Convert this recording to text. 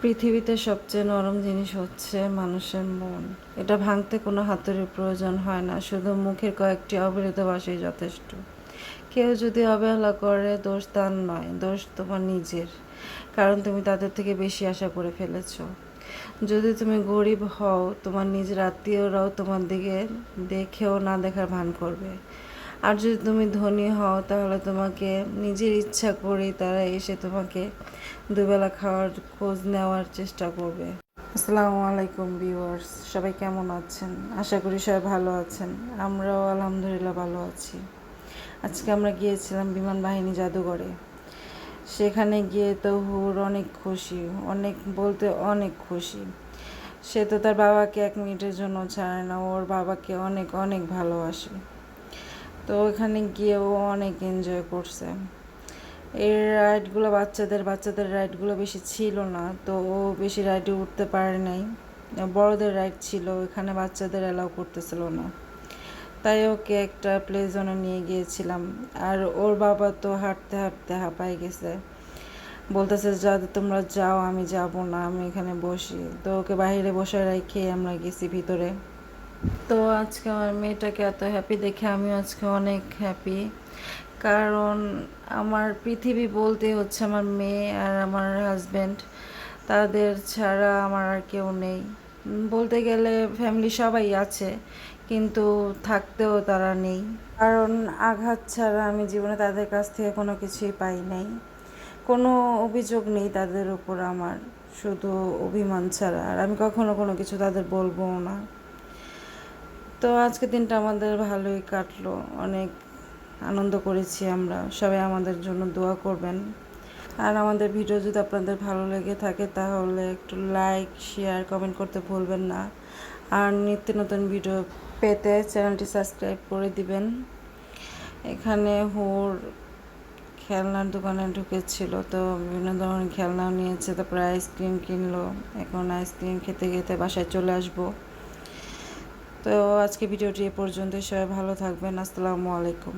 পৃথিবীতে সবচেয়ে নরম জিনিস হচ্ছে মানুষের মন। এটা ভাঙতে কোনো হাতুড়ির প্রয়োজন হয় না, শুধু মুখের কয়েকটি অবিরত বাসই যথেষ্ট। কেউ যদি অবহেলা করে, দোষ তার নয়, দোষ তোমার নিজের। কারণ তুমি তাদের থেকে বেশি আশা করে ফেলেছ। যদি তুমি গরিব হও, তোমার নিজের আত্মীয়রাও তোমার দিকে দেখেও না দেখার ভান করবে। আর যদি তুমি ধনী হও, তাহলে তোমাকে নিজের ইচ্ছা করেই তারা এসে তোমাকে দুবেলা খাওয়ার খোঁজ নেওয়ার চেষ্টা করবে। আসসালামু আলাইকুম ভিউয়ার্স, সবাই কেমন আছেন? আশা করি সবাই ভালো আছেন। আমরাও আলহামদুলিল্লাহ ভালো আছি। আজকে আমরা গিয়েছিলাম বিমান বাহিনী জাদুঘরে। সেখানে গিয়ে তো হুর অনেক খুশি, অনেক বলতে অনেক খুশি। সে তো তার বাবাকে 1 মিনিটের জন্য ছাড়ে না, ওর বাবাকে অনেক অনেক ভালোবাসে। তো ওখানে গিয়েও অনেক এনজয় করছে। এর রাইডগুলো বাচ্চাদের রাইডগুলো বেশি ছিল না, তো ও বেশি রাইডে উঠতে পারে নাই। বড়দের রাইড ছিল, এখানে বাচ্চাদের অ্যালাউ করতেছিল না, তাই ওকে একটা প্লে জোনে নিয়ে গিয়েছিলাম। আর ওর বাবা তো হাঁটতে হাঁটতে হাঁপায় গেছে, বলতেছে যাতে তোমরা যাও, আমি যাব না, আমি এখানে বসি। তো ওকে বাইরে বসে রেখে আমরা গেছি ভিতরে। তো আজকে আমার মেয়েটাকে এত হ্যাপি দেখে আমিও আজকে অনেক হ্যাপি। কারণ আমার পৃথিবী বলতে হচ্ছে আমার মেয়ে আর আমার হাজব্যান্ড। তাদের ছাড়া আমার আর কেউ নেই। বলতে গেলে ফ্যামিলি সবাই আছে, কিন্তু থাকতেও তারা নেই। কারণ আঘাত ছাড়া আমি জীবনে তাদের কাছ থেকে কোনো কিছুই পাই নাই। কোনো অভিযোগ নেই তাদের উপর আমার, শুধু অভিমান ছাড়া। আর আমি কখনো কোনো কিছু তাদের বলবও না। তো আজকে দিনটা আমাদের ভালোই কাটলো, অনেক আনন্দ করেছি আমরা। সবাই আমাদের জন্য দোয়া করবেন। আর আমাদের ভিডিও যদি আপনাদের ভালো লেগে থাকে, তাহলে একটু লাইক, শেয়ার, কমেন্ট করতে ভুলবেন না। আর নিত্য নতুন ভিডিও পেতে চ্যানেলটি সাবস্ক্রাইব করে দিবেন। এখানে হুর খেলনার দোকানে ঢুকেছিল, তো বিভিন্ন ধরনের খেলনাও নিয়েছে, তারপরে আইসক্রিম কিনলো। এখন আইসক্রিম খেতে খেতে বাসায় চলে আসবো। তো আজকে ভিডিওটি এ পর্যন্তই। সবাই ভালো থাকবেন। আসসালামু আলাইকুম।